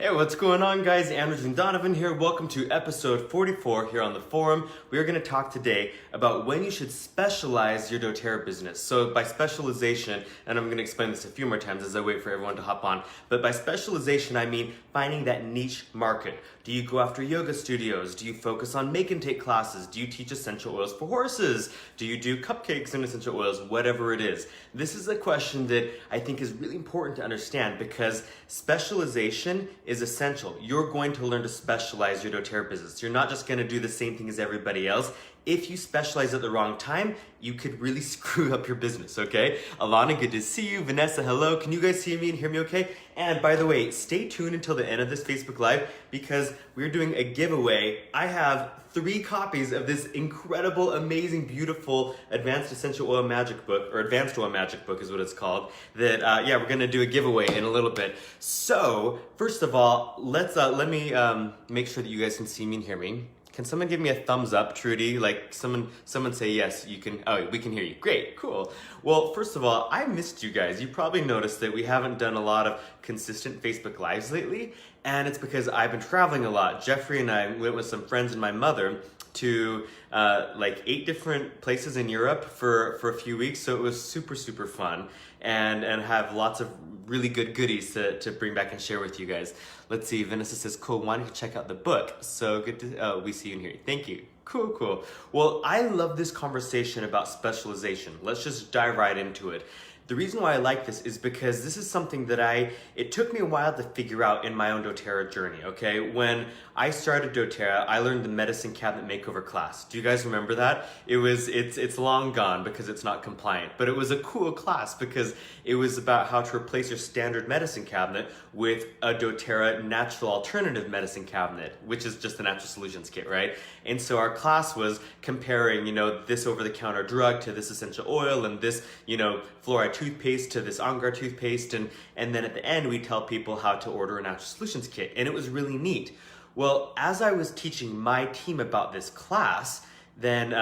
Hey, what's going on, guys? Andrew and Donovan here. Welcome to episode 44 here on the forum. We are going to talk today about when you should specialize your doTERRA business. So by specialization, and I'm going to explain this a few more times as I wait for everyone to hop on, but by specialization, I mean finding that niche market. Do you go after yoga studios? Do you focus on make and take classes? Do you teach essential oils for horses? Do you do cupcakes and essential oils? Whatever it is. This is a question that I think is really important to understand because specialization is essential. You're going to learn to specialize your doTERRA business. You're not just going to do the same thing as everybody else. If you specialize at the wrong time, you could really screw up your business, okay? Alana, good to see you. Vanessa, hello. Can you guys see me and hear me okay? And by the way, stay tuned until the end of this Facebook Live because we're doing a giveaway. I have 3 copies of this incredible, amazing, beautiful Advanced Essential Oil Magic Book, or Advanced Oil Magic Book is what it's called, that, we're gonna do a giveaway in a little bit. So, first of all, let me make sure that you guys can see me and hear me. Can someone give me a thumbs up, Trudy? Like someone say yes, you can, we can hear you. Great, cool. Well, first of all, I missed you guys. You probably noticed that we haven't done a lot of consistent Facebook Lives lately, and it's because I've been traveling a lot. Jeffrey and I went with some friends and my mother to like 8 different places in Europe for a few weeks, so it was super fun and have lots of really good goodies to bring back and share with you guys. Let's see, Vanessa says, cool, why don't you check out the book? So good to, we see you in here. Thank you. Cool. Well, I love this conversation about specialization. Let's just dive right into it. The reason why I like this is because this is something that it took me a while to figure out in my own doTERRA journey, okay? When I started doTERRA, I learned the medicine cabinet makeover class. Do you guys remember that? It's long gone because it's not compliant, but it was a cool class because it was about how to replace your standard medicine cabinet with a doTERRA natural alternative medicine cabinet, which is just the natural solutions kit, right? And so our class was comparing, this over-the-counter drug to this essential oil and this, fluoride toothpaste to this On Guard toothpaste, and then at the end we tell people how to order a natural solutions kit, and it was really neat. Well, as I was teaching my team about this class, then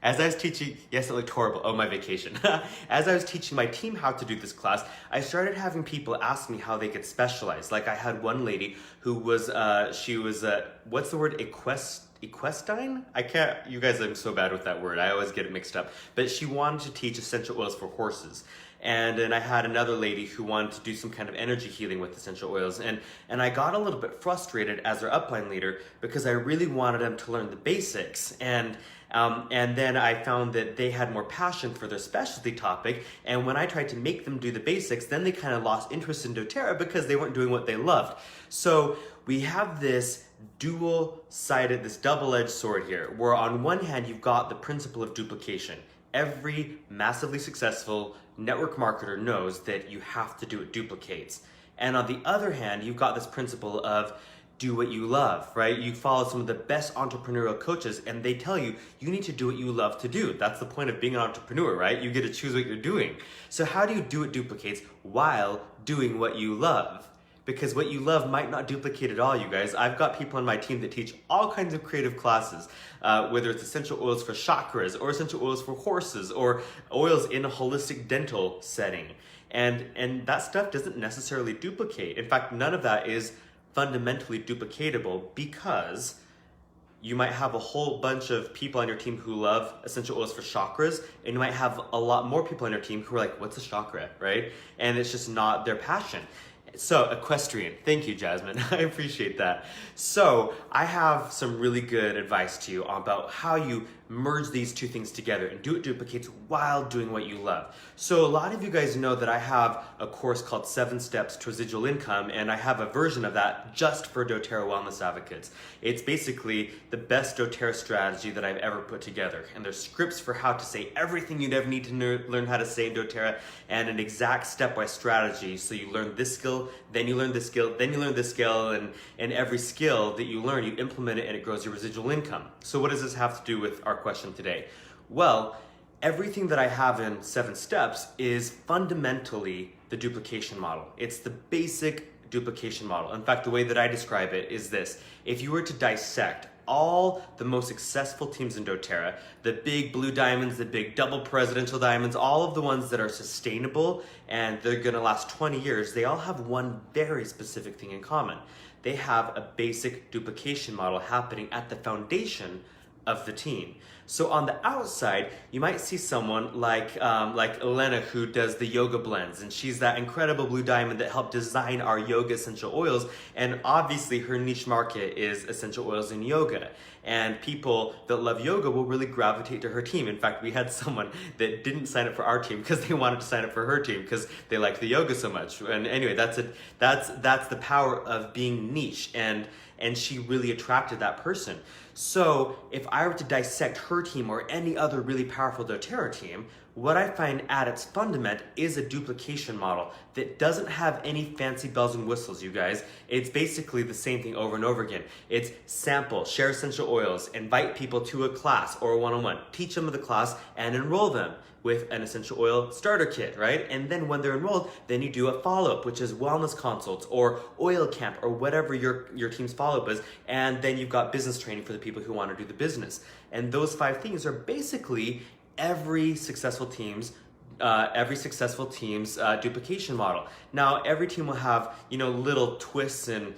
as I was teaching, yes, it looked horrible. Oh, my vacation. As I was teaching my team how to do this class, I started having people ask me how they could specialize. Like I had one lady who was, what's the word, equestrine? You guys, I'm so bad with that word. I always get it mixed up. But she wanted to teach essential oils for horses. And then I had another lady who wanted to do some kind of energy healing with essential oils. And I got a little bit frustrated as their upline leader because I really wanted them to learn the basics. And then I found that they had more passion for their specialty topic. And when I tried to make them do the basics, then they kind of lost interest in doTERRA because they weren't doing what they loved. So we have this dual-sided, this double-edged sword here, where on one hand, you've got the principle of duplication. Every massively successful network marketer knows that you have to do what duplicates. And on the other hand, you've got this principle of do what you love, right? You follow some of the best entrepreneurial coaches and they tell you, you need to do what you love to do. That's the point of being an entrepreneur, right? You get to choose what you're doing. So how do you do what duplicates while doing what you love? Because what you love might not duplicate at all, you guys. I've got people on my team that teach all kinds of creative classes, whether it's essential oils for chakras or essential oils for horses or oils in a holistic dental setting. And that stuff doesn't necessarily duplicate. In fact, none of that is fundamentally duplicatable because you might have a whole bunch of people on your team who love essential oils for chakras, and you might have a lot more people on your team who are like, what's a chakra, right? And it's just not their passion. So, equestrian. Thank you, Jasmine. I appreciate that. So, I have some really good advice to you about how you merge these two things together and do what duplicates while doing what you love. So a lot of you guys know that I have a course called 7 Steps to Residual Income, and I have a version of that just for doTERRA wellness advocates. It's basically the best doTERRA strategy that I've ever put together. And there's scripts for how to say everything you'd ever need to learn how to say in doTERRA, and an exact stepwise strategy. So you learn this skill, then you learn this skill, then you learn this skill, and every skill that you learn, you implement it and it grows your residual income. So what does this have to do with our question today? Well, everything that I have in 7 steps is fundamentally the duplication model. It's the basic duplication model. In fact, the way that I describe it is this. If you were to dissect all the most successful teams in doTERRA, the big blue diamonds, the big double presidential diamonds, all of the ones that are sustainable and they're gonna last 20 years, they all have one very specific thing in common. They have a basic duplication model happening at the foundation of the team. So on the outside, you might see someone like Elena, who does the yoga blends, and she's that incredible blue diamond that helped design our yoga essential oils, and obviously her niche market is essential oils and yoga. And people that love yoga will really gravitate to her team. In fact, we had someone that didn't sign up for our team because they wanted to sign up for her team because they like the yoga so much. And anyway, that's the power of being niche, and she really attracted that person. So if I were to dissect her team or any other really powerful doTERRA team, what I find at its fundament is a duplication model that doesn't have any fancy bells and whistles, you guys. It's basically the same thing over and over again. It's sample, share essential oils, invite people to a class or a one-on-one, teach them the class, and enroll them with an essential oil starter kit, right? And then when they're enrolled, then you do a follow-up, which is wellness consults or oil camp or whatever your team's follow-up is. And then you've got business training for the people who want to do the business. And those 5 things are basically every successful team's duplication model. Now, every team will have, little twists and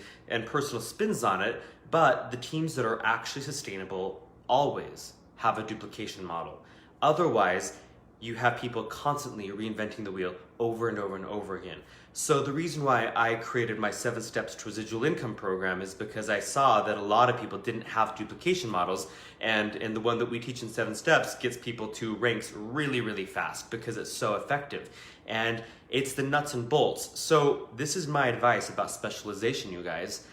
personal spins on it, but the teams that are actually sustainable always have a duplication model. Otherwise, you have people constantly reinventing the wheel over and over and over again. So the reason why I created my 7 Steps to Residual Income program is because I saw that a lot of people didn't have duplication models, and the one that we teach in 7 Steps gets people to ranks really, really fast because it's so effective. And it's the nuts and bolts. So this is my advice about specialization, you guys.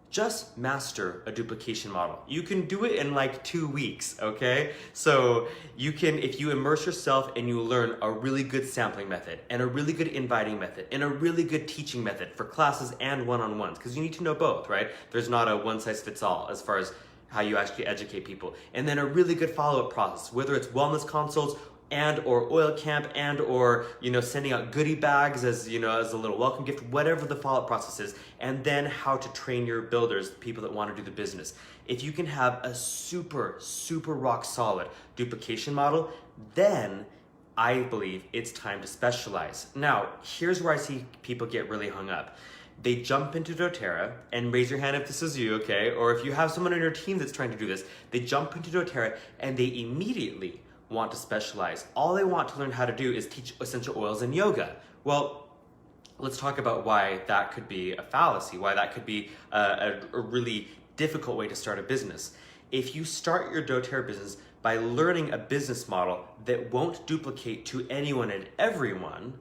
Just master a duplication model. You can do it in like 2 weeks, okay? So you can, if you immerse yourself and you learn a really good sampling method and a really good inviting method and a really good teaching method for classes and one-on-ones, because you need to know both, right? There's not a one-size-fits-all as far as how you actually educate people. And then a really good follow-up process, whether it's wellness consults and or oil camp and or sending out goodie bags as as a little welcome gift, whatever the follow-up process is, and then how to train your builders, the people that want to do the business. If you can have a super rock solid duplication model, then I believe it's time to specialize. Now, here's where I see people get really hung up. They jump into doTERRA, and raise your hand if this is you, okay? Or if you have someone on your team that's trying to do this, they jump into doTERRA and they immediately want to specialize. All they want to learn how to do is teach essential oils and yoga. Well, let's talk about why that could be a fallacy, why that could be a really difficult way to start a business. If you start your doTERRA business by learning a business model that won't duplicate to anyone and everyone,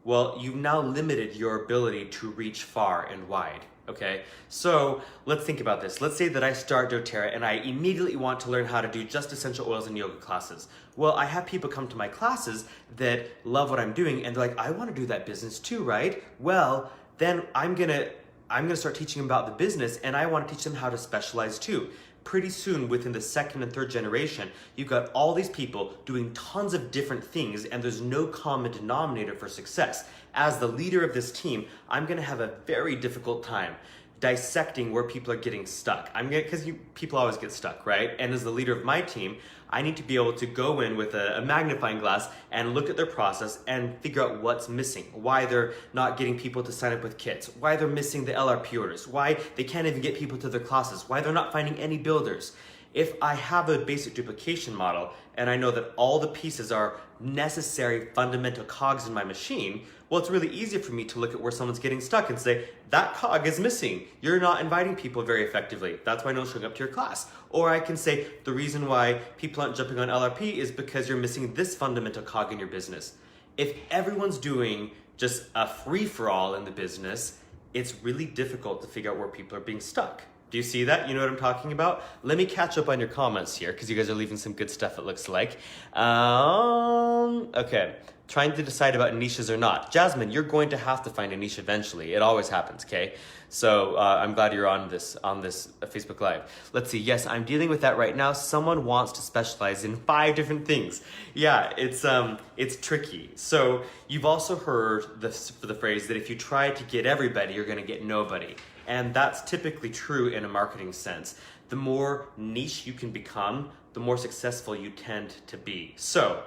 well, you've now limited your ability to reach far and wide. Okay, so let's think about this. Let's say that I start doTERRA and I immediately want to learn how to do just essential oils and yoga classes. Well, I have people come to my classes that love what I'm doing and they're like, I want to do that business too, right? Well, then I'm gonna start teaching them about the business, and I want to teach them how to specialize too. Pretty soon, within the 2nd and 3rd generation, you've got all these people doing tons of different things, and there's no common denominator for success. As the leader of this team, I'm gonna have a very difficult time dissecting where people are getting stuck. Because people always get stuck, right? And as the leader of my team, I need to be able to go in with a magnifying glass and look at their process and figure out what's missing, why they're not getting people to sign up with kits, why they're missing the LRP orders, why they can't even get people to their classes, why they're not finding any builders. If I have a basic duplication model and I know that all the pieces are necessary fundamental cogs in my machine, well, it's really easy for me to look at where someone's getting stuck and say, that cog is missing. You're not inviting people very effectively. That's why no one's showing up to your class. Or I can say, the reason why people aren't jumping on LRP is because you're missing this fundamental cog in your business. If everyone's doing just a free-for-all in the business, it's really difficult to figure out where people are being stuck. Do you see that? You know what I'm talking about? Let me catch up on your comments here because you guys are leaving some good stuff, it looks like. Okay. Trying to decide about niches or not. Jasmine, you're going to have to find a niche eventually. It always happens, okay? So I'm glad you're on this Facebook Live. Let's see. Yes, I'm dealing with that right now. Someone wants to specialize in 5 different things. Yeah, it's tricky. So you've also heard the phrase that if you try to get everybody, you're going to get nobody. And that's typically true in a marketing sense. The more niche you can become, the more successful you tend to be. So,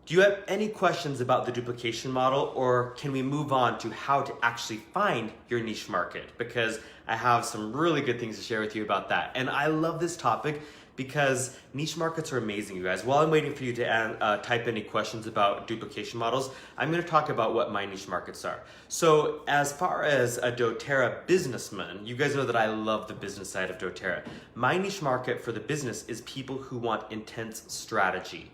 do you have any questions about the duplication model, or can we move on to how to actually find your niche market? Because I have some really good things to share with you about that. And I love this topic because niche markets are amazing, you guys. While I'm waiting for you to type any questions about duplication models, I'm going to talk about what my niche markets are. So as far as a doTERRA businessman, you guys know that I love the business side of doTERRA. My niche market for the business is people who want intense strategy.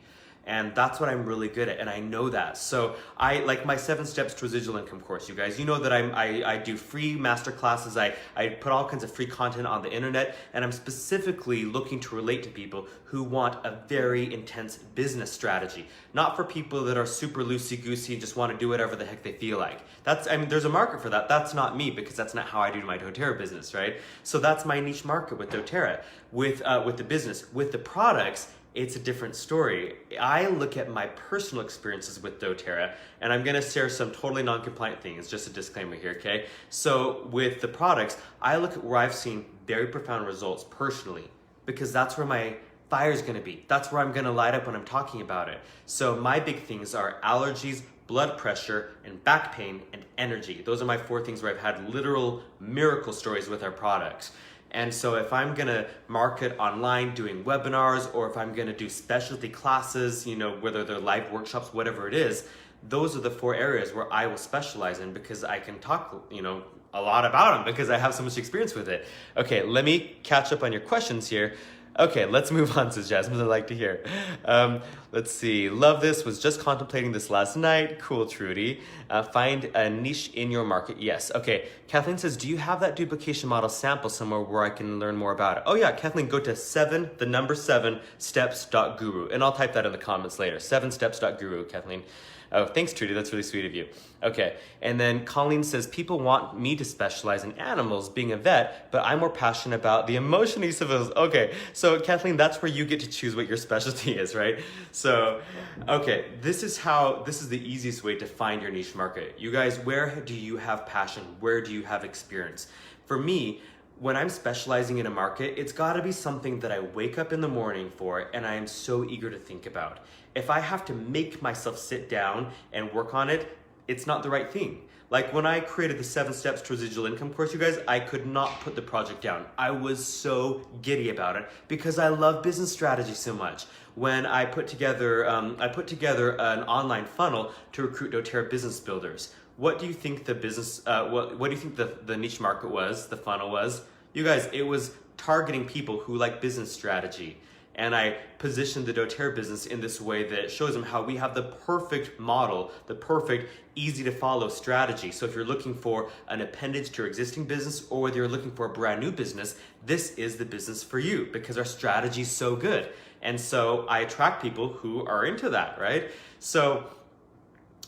And that's what I'm really good at, and I know that. So I like my 7 steps to residual income course, you guys. You know that I do free master classes. I put all kinds of free content on the internet, and I'm specifically looking to relate to people who want a very intense business strategy. Not for people that are super loosey-goosey and just want to do whatever the heck they feel like. There's a market for that. That's not me, because that's not how I do my doTERRA business, right? So that's my niche market with doTERRA. With the business, with the products, it's a different story. I look at my personal experiences with doTERRA, and I'm gonna share some totally non-compliant things, just a disclaimer here, okay? So with the products, I look at where I've seen very profound results personally, because that's where my fire is gonna be. That's where I'm gonna light up when I'm talking about it. So my big things are allergies, blood pressure, and back pain, and energy. Those are my 4 things where I've had literal miracle stories with our products. And so if I'm gonna market online doing webinars, or if I'm gonna do specialty classes, you know, whether they're live workshops, whatever it is, those are the 4 areas where I will specialize in, because I can talk, you know, a lot about them because I have so much experience with it. Okay, let me catch up on your questions here. Okay, let's move on, says Jasmine. I'd like to hear. Let's see. Love this. Was just contemplating this last night. Cool, Trudy. Find a niche in your market. Yes. Okay. Kathleen says, do you have that duplication model sample somewhere where I can learn more about it? Oh yeah, Kathleen, go to 7 steps.guru. And I'll type that in the comments later. 7steps.guru, Kathleen. Oh, thanks, Trudy. That's really sweet of you. Okay. And then Colleen says, people want me to specialize in animals, being a vet, but I'm more passionate about the emotional use of those. Okay. So Kathleen, that's where you get to choose what your specialty is, right? So, okay. This is the easiest way to find your niche market. You guys, where do you have passion? Where do you have experience? For me, when I'm specializing in a market, it's gotta be something that I wake up in the morning for and I am so eager to think about. If I have to make myself sit down and work on it, it's not the right thing. Like when I created the 7 steps to residual income course, you guys, I could not put the project down. I was so giddy about it because I love business strategy so much. When I put together an online funnel to recruit doTERRA business builders. What do you think the business, what do you think the niche market was, the funnel was? You guys, it was targeting people who like business strategy. And I positioned the doTERRA business in this way that shows them how we have the perfect model, the perfect easy to follow strategy. So if you're looking for an appendage to your existing business, or whether you're looking for a brand new business, this is the business for you because our strategy is so good. And so I attract people who are into that, right? So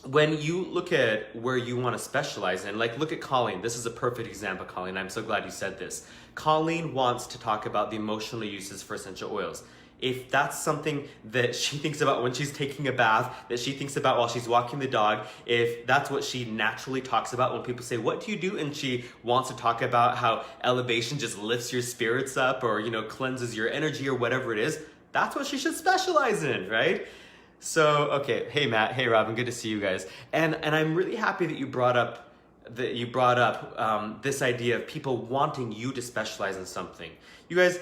when you look at where you want to specialize in, like look at Colleen. This is a perfect example, Colleen. I'm so glad you said this. Colleen wants to talk about the emotional uses for essential oils. If that's something that she thinks about when she's taking a bath, that she thinks about while she's walking the dog, if that's what she naturally talks about when people say, what do you do? And she wants to talk about how elevation just lifts your spirits up or, you know, cleanses your energy or whatever it is, that's what she should specialize in, right? So, okay, hey Matt, hey Robin, good to see you guys. And I'm really happy that you brought up this idea of people wanting you to specialize in something. You guys,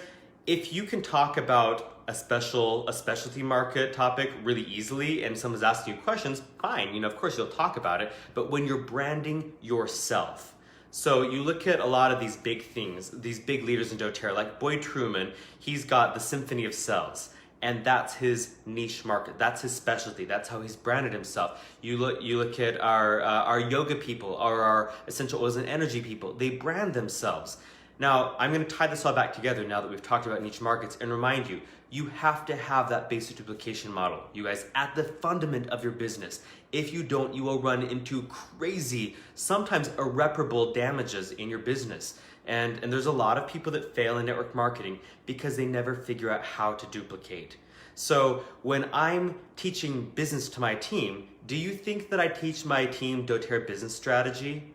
if you can talk about a specialty market topic really easily and someone's asking you questions, fine, you know, of course you'll talk about it, but when you're branding yourself. So you look at a lot of these big things, these big leaders in doTERRA, like Boyd Truman, he's got the Symphony of Cells. And that's his niche market. That's his specialty. That's how he's branded himself. You look at our yoga people or our essential oils and energy people. They brand themselves. Now, I'm going to tie this all back together now that we've talked about niche markets and remind you, you have to have that basic duplication model, you guys, at the fundament of your business. If you don't, you will run into crazy, sometimes irreparable damages in your business. And there's a lot of people that fail in network marketing because they never figure out how to duplicate. So when I'm teaching business to my team, do you think that I teach my team doTERRA business strategy?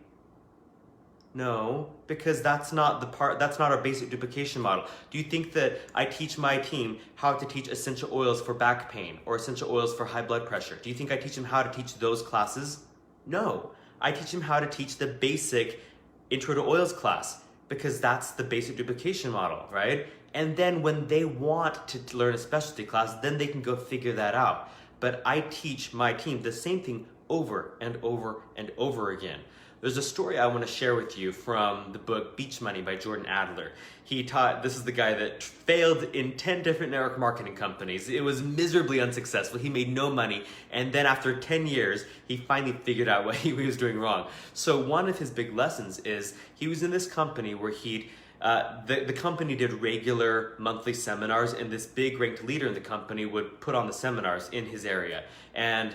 No, because that's not our basic duplication model. Do you think that I teach my team how to teach essential oils for back pain or essential oils for high blood pressure? Do you think I teach them how to teach those classes? No, I teach them how to teach the basic intro to oils class because that's the basic duplication model, right? And then when they want to learn a specialty class, then they can go figure that out. But I teach my team the same thing over and over and over again. There's a story I want to share with you from the book Beach Money by Jordan Adler. This is the guy that failed in 10 different network marketing companies. It was miserably unsuccessful. He made no money. And then after 10 years, he finally figured out what he was doing wrong. So one of his big lessons is he was in this company where the company did regular monthly seminars, and this big ranked leader in the company would put on the seminars in his area. And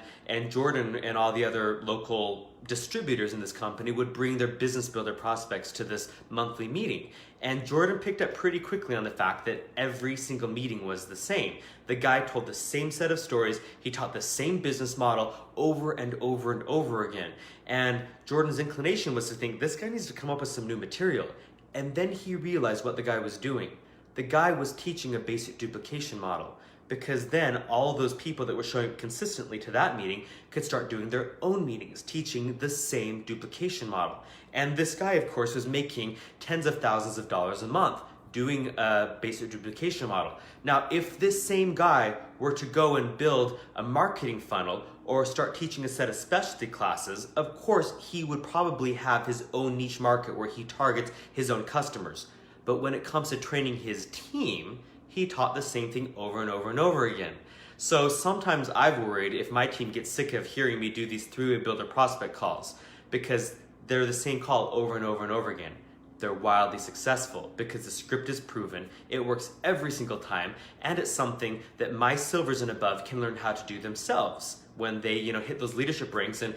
Jordan and all the other local distributors in this company would bring their business builder prospects to this monthly meeting. And Jordan picked up pretty quickly on the fact that every single meeting was the same. The guy told the same set of stories. He taught the same business model over and over and over again. And Jordan's inclination was to think, this guy needs to come up with some new material. And then he realized what the guy was doing. The guy was teaching a basic duplication model, because then all those people that were showing up consistently to that meeting could start doing their own meetings, teaching the same duplication model. And this guy, of course, was making tens of thousands of dollars a month doing a basic duplication model. Now, if this same guy were to go and build a marketing funnel or start teaching a set of specialty classes, of course, he would probably have his own niche market where he targets his own customers. But when it comes to training his team, he taught the same thing over and over and over again. So sometimes I've worried if my team gets sick of hearing me do these three-way builder prospect calls because they're the same call over and over and over again. They're wildly successful because the script is proven, it works every single time, and it's something that my silvers and above can learn how to do themselves when they hit those leadership ranks and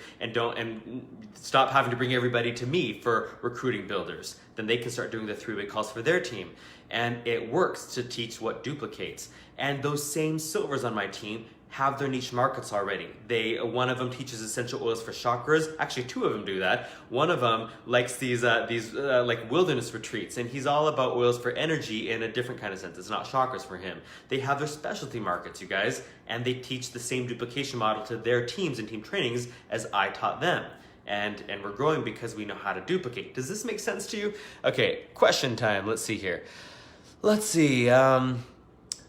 stop having to bring everybody to me for recruiting builders. Then they can start doing the three-way calls for their team. And it works to teach what duplicates. And those same silvers on my team have their niche markets already. One of them teaches essential oils for chakras. Actually, two of them do that. One of them likes these like wilderness retreats, and he's all about oils for energy in a different kind of sense. It's not chakras for him. They have their specialty markets, you guys, and they teach the same duplication model to their teams and team trainings as I taught them. And we're growing because we know how to duplicate. Does this make sense to you? Okay, question time. Let's see here. Let's see.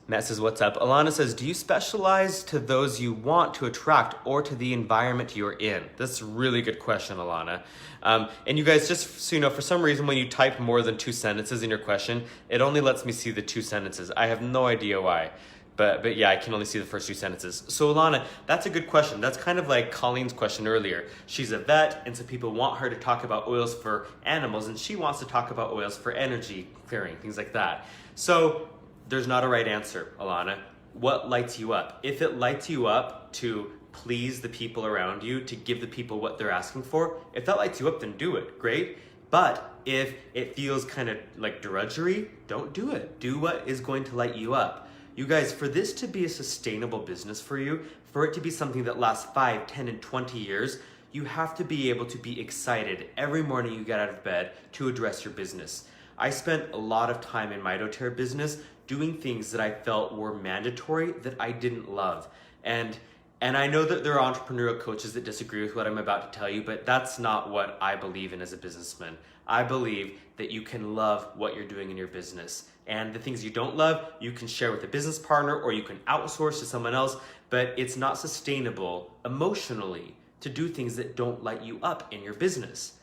Matt says, what's up? Alana says, do you specialize to those you want to attract or to the environment you're in? That's a really good question, Alana. And you guys, just so you know, for some reason, when you type more than 2 sentences in your question, it only lets me see the 2 sentences. I have no idea why. But yeah, I can only see the first 2 sentences. So Alana, that's a good question. That's kind of like Colleen's question earlier. She's a vet, and so people want her to talk about oils for animals, and she wants to talk about oils for energy clearing, things like that. So there's not a right answer, Alana. What lights you up? If it lights you up to please the people around you, to give the people what they're asking for, if that lights you up, then do it, great. But if it feels kind of like drudgery, don't do it. Do what is going to light you up. You guys, for this to be a sustainable business for you, for it to be something that lasts 5, 10, and 20 years, you have to be able to be excited every morning you get out of bed to address your business. I spent a lot of time in my doTERRA business doing things that I felt were mandatory that I didn't love. And I know that there are entrepreneurial coaches that disagree with what I'm about to tell you, but that's not what I believe in as a businessman. I believe that you can love what you're doing in your business. And the things you don't love, you can share with a business partner or you can outsource to someone else, but it's not sustainable emotionally to do things that don't light you up in your business.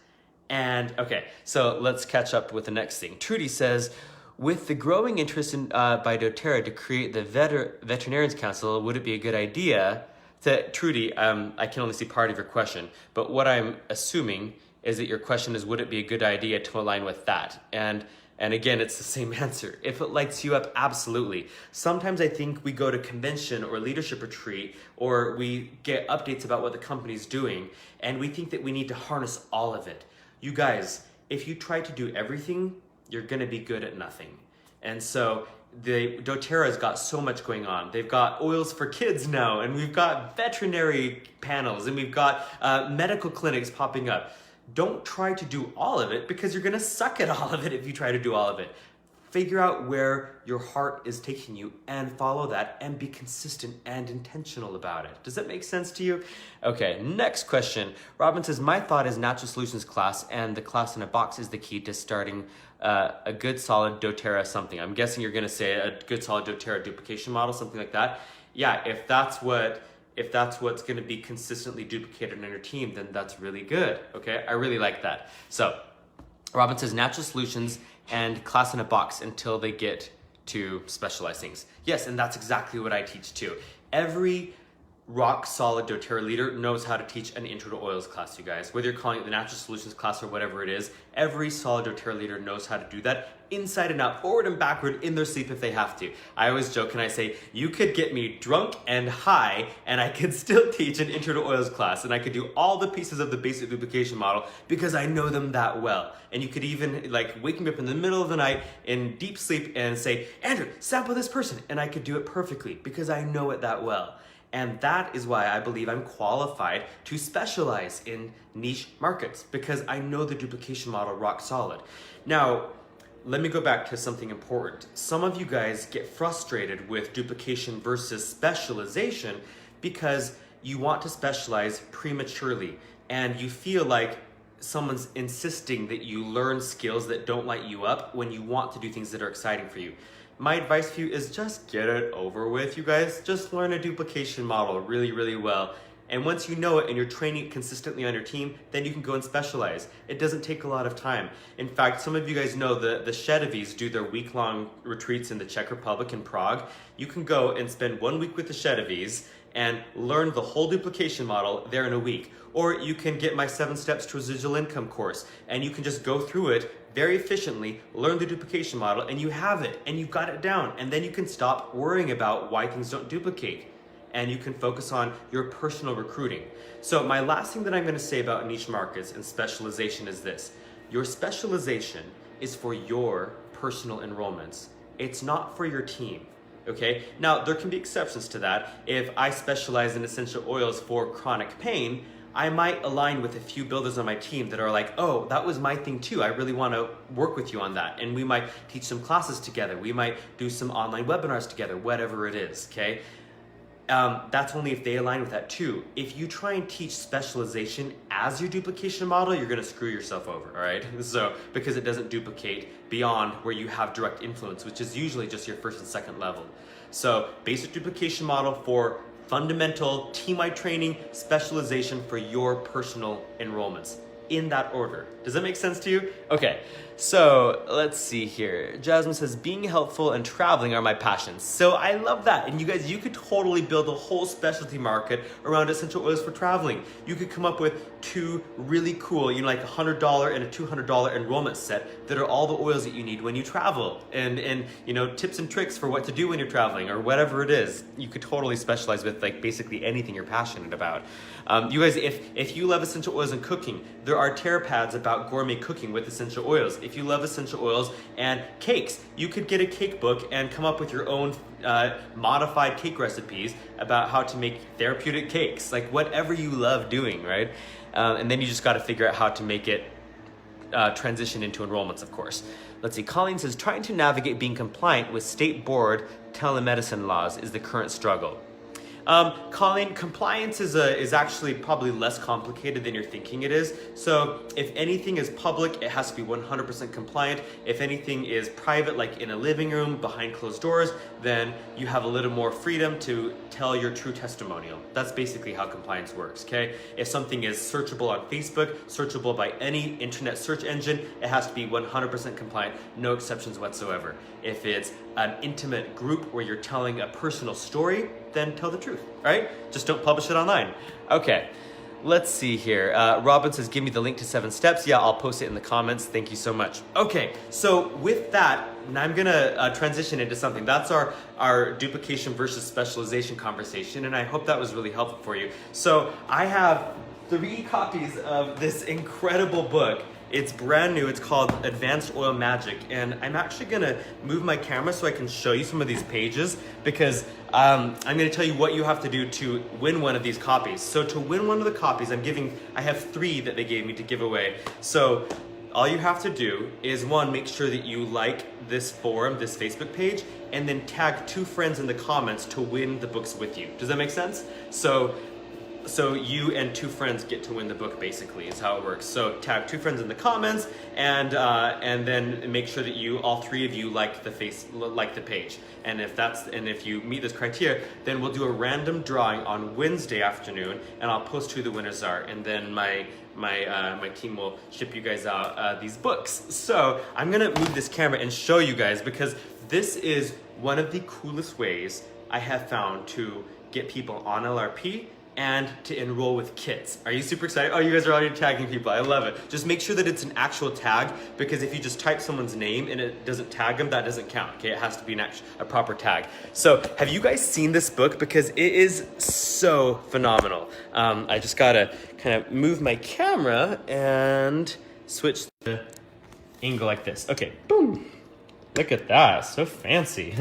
And okay, so let's catch up with the next thing. Trudy says, with the growing interest in by doTERRA to create the Veterinarians Council, would it be a good idea to, Trudy, I can only see part of your question, but what I'm assuming is that your question is, would it be a good idea to align with that? And again, it's the same answer. If it lights you up, absolutely. Sometimes I think we go to convention or leadership retreat, or we get updates about what the company's doing, and we think that we need to harness all of it. You guys, if you try to do everything, you're gonna be good at nothing. And so dōTERRA's got so much going on. They've got oils for kids now, and we've got veterinary panels, and we've got medical clinics popping up. Don't try to do all of it, because you're gonna suck at all of it if you try to do all of it. Figure out where your heart is taking you and follow that, and be consistent and intentional about it. Does that make sense to you? Okay, next question. Robin says, my thought is natural solutions class and the class in a box is the key to starting a good solid dōTERRA something. I'm guessing you're gonna say a good solid dōTERRA duplication model, something like that. Yeah, if that's what's going to be consistently duplicated in your team, then that's really good, okay? I really like that. So, Robin says natural solutions and class in a box until they get to specialized things. Yes, and that's exactly what I teach too. Every rock solid dōTERRA leader knows how to teach an intro to oils class, you guys. Whether you're calling it the natural solutions class or whatever it is, every solid dōTERRA leader knows how to do that inside and out, forward and backward, in their sleep if they have to. I always joke and I say, you could get me drunk and high and I could still teach an intro to oils class, and I could do all the pieces of the basic duplication model because I know them that well. And you could even wake me up in the middle of the night in deep sleep and say, Andrew, sample this person, and I could do it perfectly because I know it that well. And that is why I believe I'm qualified to specialize in niche markets, because I know the duplication model rock solid. Now, let me go back to something important. Some of you guys get frustrated with duplication versus specialization because you want to specialize prematurely and you feel like someone's insisting that you learn skills that don't light you up when you want to do things that are exciting for you. My advice for you is just get it over with, you guys. Just learn a duplication model really, really well. And once you know it and you're training it consistently on your team, then you can go and specialize. It doesn't take a lot of time. In fact, some of you guys know the Shedovies do their week-long retreats in the Czech Republic in Prague. You can go and spend 1 week with the Shedovies and learn the whole duplication model there in a week. Or you can get my 7 Steps to Residual Income course, and you can just go through it very efficiently, learn the duplication model, and you have it, and you've got it down. And then you can stop worrying about why things don't duplicate, and you can focus on your personal recruiting. So my last thing that I'm gonna say about niche markets and specialization is this. Your specialization is for your personal enrollments. It's not for your team. Okay, now there can be exceptions to that. If I specialize in essential oils for chronic pain, I might align with a few builders on my team that are like, oh, that was my thing too. I really want to work with you on that. And we might teach some classes together. We might do some online webinars together, whatever it is, okay? That's only if they align with that too. If you try and teach specialization as your duplication model, you're gonna screw yourself over, all right? So, because it doesn't duplicate beyond where you have direct influence, which is usually just your first and second level. So, basic duplication model for fundamental team-wide training, specialization for your personal enrollments. In that order. Does that make sense to you? Okay, so let's see here. Jasmine says, being helpful and traveling are my passions. So I love that. And you guys, you could totally build a whole specialty market around essential oils for traveling. You could come up with 2 really cool, like $100 and a $200 enrollment set that are all the oils that you need when you travel. And tips and tricks for what to do when you're traveling or whatever it is. You could totally specialize with basically anything you're passionate about. You guys, if you love essential oils and cooking, there are TerraPads about gourmet cooking with essential oils. If you love essential oils and cakes, you could get a cake book and come up with your own modified cake recipes about how to make therapeutic cakes, whatever you love doing, right? And then you just got to figure out how to make it transition into enrollments, of course. Let's see, Colleen says, trying to navigate being compliant with state board telemedicine laws is the current struggle. Colleen, compliance is actually probably less complicated than you're thinking it is. So if anything is public, it has to be 100% compliant. If anything is private, like in a living room behind closed doors, then you have a little more freedom to tell your true testimonial. That's basically how compliance works, okay? If something is searchable on Facebook, searchable by any internet search engine, it has to be 100% compliant, no exceptions whatsoever. If it's an intimate group where you're telling a personal story, then tell the truth, right? Just don't publish it online. Okay. Let's see here. Robin says, give me the link to 7 steps. Yeah, I'll post it in the comments. Thank you so much. Okay, so with that, now I'm gonna transition into something. That's our duplication versus specialization conversation, and I hope that was really helpful for you. So I have 3 copies of this incredible book. It's brand new. It's called Advanced Oil Magic, and I'm actually gonna move my camera so I can show you some of these pages, because I'm gonna tell you what you have to do to win one of these copies. So to win one of the copies, I have 3 that they gave me to give away. So all you have to do is, 1, make sure that you like this forum, this Facebook page, and then tag 2 friends in the comments to win the books with you. Does that make sense? So you and 2 friends get to win the book, basically, is how it works. So tag 2 friends in the comments, and then make sure that all 3 of you like the page. And if you meet this criteria, then we'll do a random drawing on Wednesday afternoon, and I'll post who the winners are, and then my team will ship you guys out these books. So I'm gonna move this camera and show you guys, because this is one of the coolest ways I have found to get people on LRP and to enroll with kits. Are you super excited? Oh, you guys are already tagging people. I love it. Just make sure that it's an actual tag, because if you just type someone's name and it doesn't tag them, that doesn't count, okay? It has to be a proper tag. So have you guys seen this book? Because it is so phenomenal. I just gotta kind of move my camera and switch the angle like this. Okay, boom. Look at that, so fancy.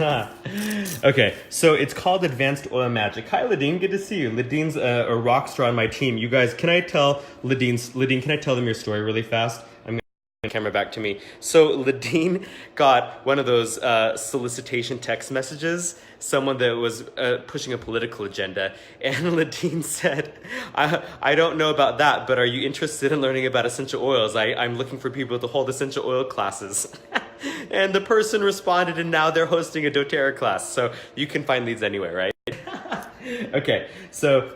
Okay, so it's called Advanced Oil Magic. Hi, Ladine, good to see you. Ladine's a rock star on my team. You guys, can I tell Ladine, can I tell them your story really fast? I'm gonna the camera back to me. So Ladine got one of those solicitation text messages, someone that was pushing a political agenda, and Ladine said, I don't know about that, but are you interested in learning about essential oils? I'm looking for people to hold essential oil classes. And the person responded, and now they're hosting a doTERRA class. So you can find these anywhere, right? Okay, so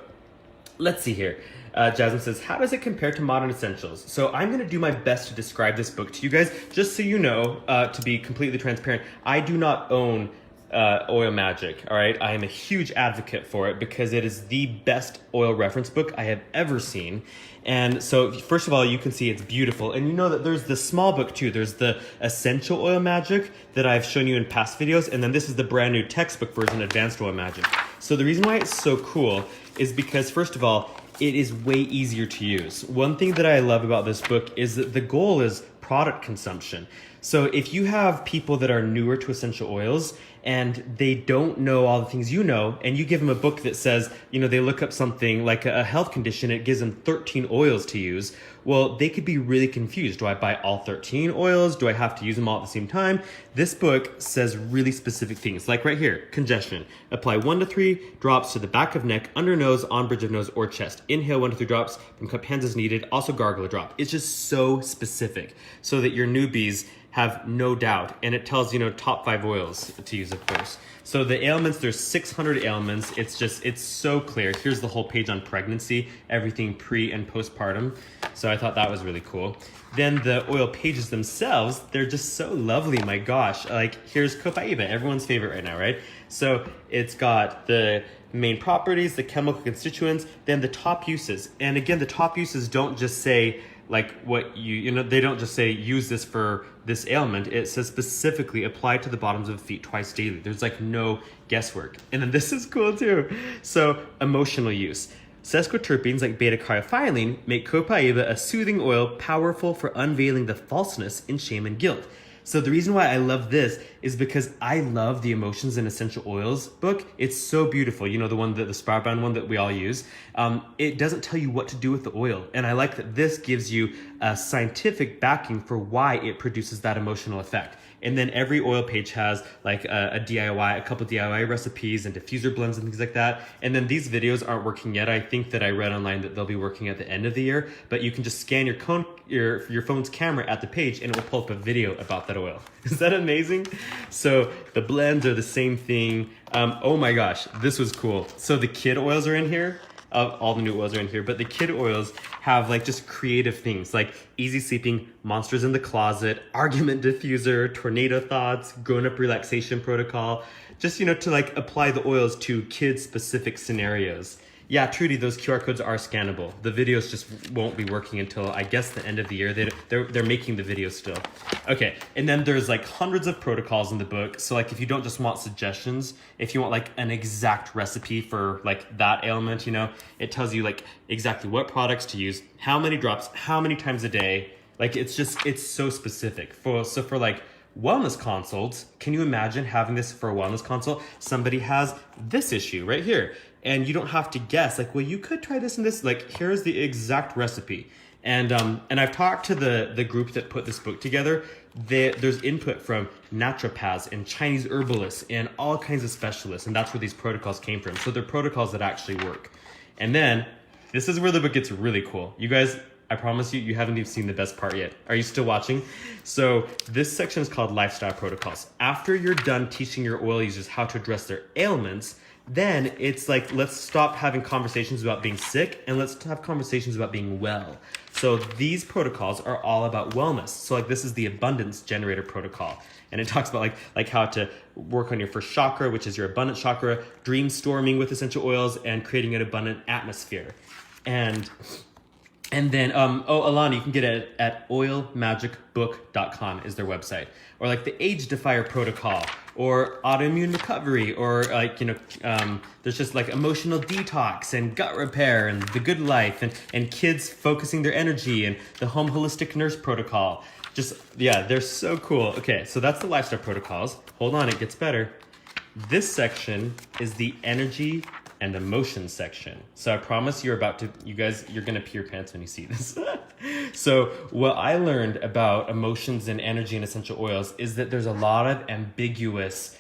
let's see here. Jasmine says, how does it compare to Modern Essentials? So I'm gonna do my best to describe this book to you guys, just so you know, to be completely transparent. I do not own Oil Magic, all right? I am a huge advocate for it because it is the best oil reference book I have ever seen. And so first of all, you can see it's beautiful. And you know that there's the small book too. There's the Essential Oil Magic that I've shown you in past videos. And then this is the brand new textbook version, Advanced Oil Magic. So the reason why it's so cool is because, first of all, it is way easier to use. One thing that I love about this book is that the goal is product consumption. So if you have people that are newer to essential oils and they don't know all the things you know, and you give them a book that says, you know, they look up something like a health condition, it gives them 13 oils to use, well, they could be really confused. Do I buy all 13 oils? Do I have to use them all at the same time? This book says really specific things, like right here, congestion. Apply 1 to 3 drops to the back of neck, under nose, on bridge of nose, or chest. Inhale 1 to 3 drops from cup hands as needed. Also gargle a drop. It's just so specific so that your newbies have no doubt. And it tells, you know, top 5 oils to use, of course. So the ailments, there's 600 ailments. It's so clear. Here's the whole page on pregnancy, everything pre and postpartum. So I thought that was really cool. Then the oil pages themselves, they're just so lovely, my gosh. Like here's Copaiba, everyone's favorite right now, right? So it's got the main properties, the chemical constituents, then the top uses. And again, the top uses don't just say like what you know, they don't just say use this for this ailment. It says specifically apply to the bottoms of the feet twice daily. There's like no guesswork. And then this is cool too. So emotional use. Sesquiterpenes like beta-caryophyllene make Copaiba a soothing oil powerful for unveiling the falseness in shame and guilt. So the reason why I love this is because I love the Emotions and Essential Oils book. It's so beautiful. You know, the one, the spiral bound one that we all use. It doesn't tell you what to do with the oil. And I like that this gives you a scientific backing for why it produces that emotional effect. And then every oil page has like a DIY, a couple DIY recipes and diffuser blends and things like that. And then these videos aren't working yet. I think that I read online that they'll be working at the end of the year, but you can just scan your phone's camera at the page and it will pull up a video about that oil. Is that amazing? So the blends are the same thing. Oh my gosh, this was cool. So the kid oils are in here. All the new oils are in here, but the kid oils have like just creative things like easy sleeping, monsters in the closet, argument diffuser, tornado thoughts, grown-up relaxation protocol, just, you know, to like apply the oils to kid specific scenarios. Yeah, Trudy, those QR codes are scannable. The videos just won't be working until, I guess, the end of the year. They're making the videos still. Okay, and then there's like hundreds of protocols in the book. So like if you don't just want suggestions, if you want like an exact recipe for like that ailment, you know, it tells you like exactly what products to use, how many drops, how many times a day. Like it's so specific. So for like wellness consults, can you imagine having this for a wellness consult? Somebody has this issue right here, and you don't have to guess like, well, you could try this and this. Like here's the exact recipe. And I've talked to the group that put this book together. There's input from naturopaths and Chinese herbalists and all kinds of specialists, and that's where these protocols came from. So they're protocols that actually work. And then this is where the book gets really cool. You guys, I promise you haven't even seen the best part yet. Are you still watching? So this section is called Lifestyle Protocols. After you're done teaching your oil users how to address their ailments, then it's like, let's stop having conversations about being sick and let's have conversations about being well. So these protocols are all about wellness. So like this is the abundance generator protocol. And it talks about like how to work on your first chakra, which is your abundance chakra, dream storming with essential oils, and creating an abundant atmosphere. And then, Alana, you can get it at oilmagicbook.com is their website. Or like the Age Defier protocol, or autoimmune recovery, or like, you know, there's just like emotional detox and gut repair and the good life and kids focusing their energy and the home holistic nurse protocol. Just, yeah, they're so cool. Okay, so that's the lifestyle protocols. Hold on, it gets better. This section is the energy and emotion section. So I promise you're gonna pee your pants when you see this. So what I learned about emotions and energy and essential oils is that there's a lot of ambiguous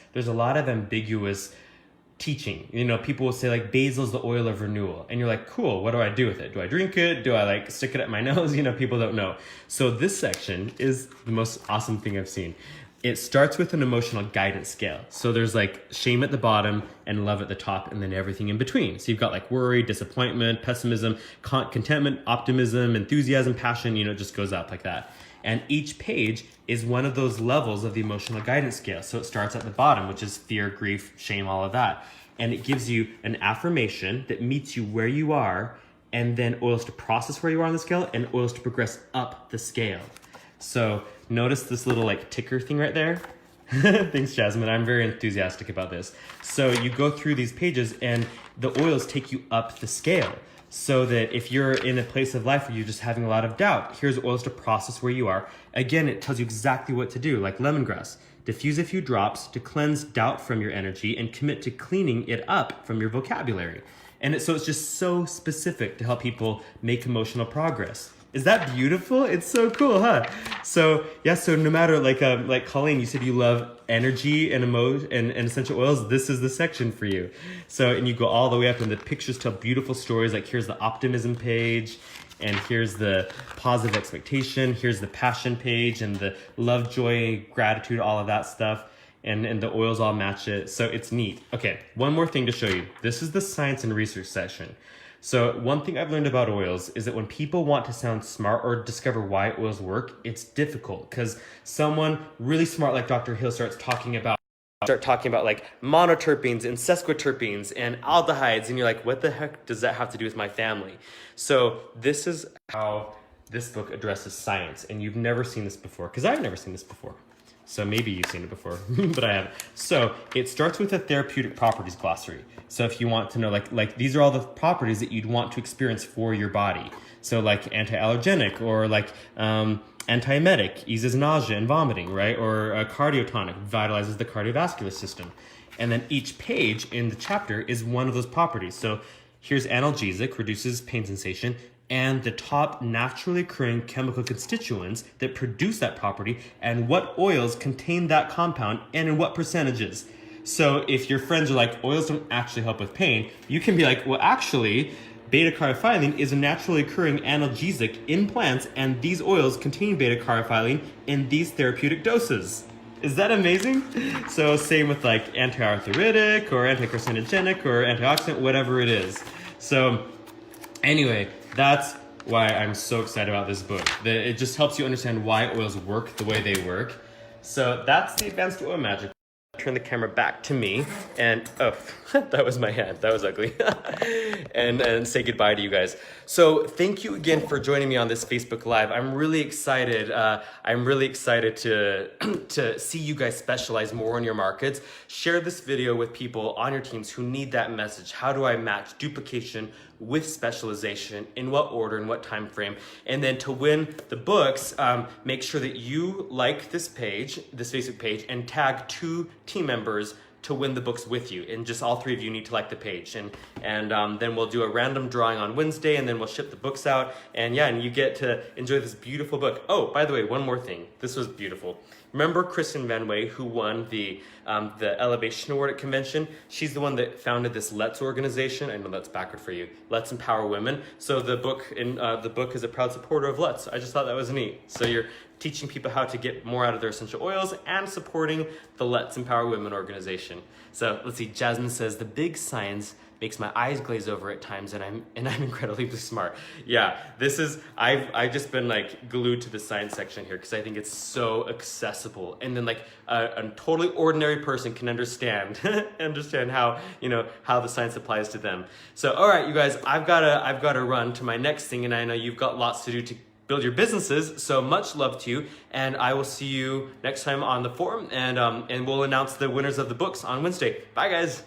teaching. You know, people will say like basil's the oil of renewal, and you're like, cool, what do I do with it? Do I drink it? Do I like stick it at my nose? You know, people don't know. So this section is the most awesome thing I've seen. It starts with an emotional guidance scale. So there's like shame at the bottom and love at the top, and then everything in between. So you've got like worry, disappointment, pessimism, contentment, optimism, enthusiasm, passion, you know, it just goes up like that. And each page is one of those levels of the emotional guidance scale. So it starts at the bottom, which is fear, grief, shame, all of that. And it gives you an affirmation that meets you where you are, and then oils to process where you are on the scale, and oils to progress up the scale. So notice this little like ticker thing right there. Thanks, Jasmine. I'm very enthusiastic about this. So you go through these pages and the oils take you up the scale. So that if you're in a place of life where you're just having a lot of doubt, here's oils to process where you are. Again, it tells you exactly what to do, like lemongrass. Diffuse a few drops to cleanse doubt from your energy and commit to cleaning it up from your vocabulary. And so it's just so specific to help people make emotional progress. Is that beautiful? It's so cool, huh? So yeah, so no matter like Colleen, you said you love energy and and essential oils. This is the section for you. So, and you go all the way up, and the pictures tell beautiful stories. Like here's the optimism page, and here's the positive expectation. Here's the passion page, and the love, joy, gratitude, all of that stuff. And the oils all match it. So it's neat. Okay, one more thing to show you. This is the science and research section. So one thing I've learned about oils is that when people want to sound smart or discover why oils work, it's difficult because someone really smart like Dr. Hill starts talking about like monoterpenes and sesquiterpenes and aldehydes, and you're like, what the heck does that have to do with my family? So this is how this book addresses science, and you've never seen this before, because I've never seen this before. So maybe you've seen it before, but I haven't. So it starts with a therapeutic properties glossary. So if you want to know, like these are all the properties that you'd want to experience for your body. So like anti-allergenic, or like antiemetic, eases nausea and vomiting, right? Or cardiotonic, vitalizes the cardiovascular system. And then each page in the chapter is one of those properties. So here's analgesic, reduces pain sensation, and the top naturally occurring chemical constituents that produce that property, and what oils contain that compound and in what percentages. So if your friends are like, oils don't actually help with pain, you can be like, well, actually, beta-carotene is a naturally occurring analgesic in plants, and these oils contain beta-carotene in these therapeutic doses. Is that amazing? So same with like anti-arthritic or anti-carcinogenic or antioxidant, whatever it is. So anyway, that's why I'm so excited about this book. It just helps you understand why oils work the way they work. So that's the Advanced Oil Magic. Turn the camera back to me and, oh, that was my hand. That was ugly. and say goodbye to you guys. So thank you again for joining me on this Facebook Live. I'm really excited. To see you guys specialize more in your markets. Share this video with people on your teams who need that message. How do I match duplication with specialization, in what order, in what time frame? And then to win the books, make sure that you like this page, this Facebook page, and tag 2 team members to win the books with you. And just all 3 of you need to like the page. And then we'll do a random drawing on Wednesday, and then we'll ship the books out. And yeah, and you get to enjoy this beautiful book. Oh, by the way, one more thing. This was beautiful. Remember Kristen Van Way, who won the Elevation Award at convention? She's the one that founded this Let's organization. I know that's backward for you. Let's Empower Women. So the book is a proud supporter of Let's. I just thought that was neat. So you're teaching people how to get more out of their essential oils and supporting the Let's Empower Women organization. So let's see. Jasmine says the big science makes my eyes glaze over at times, and I'm incredibly smart. Yeah, I've just been like glued to the science section here because I think it's so accessible, and then like a totally ordinary person can understand how the science applies to them. So all right, you guys, I've gotta run to my next thing, and I know you've got lots to do to build your businesses. So much love to you, and I will see you next time on the forum, and we'll announce the winners of the books on Wednesday. Bye, guys.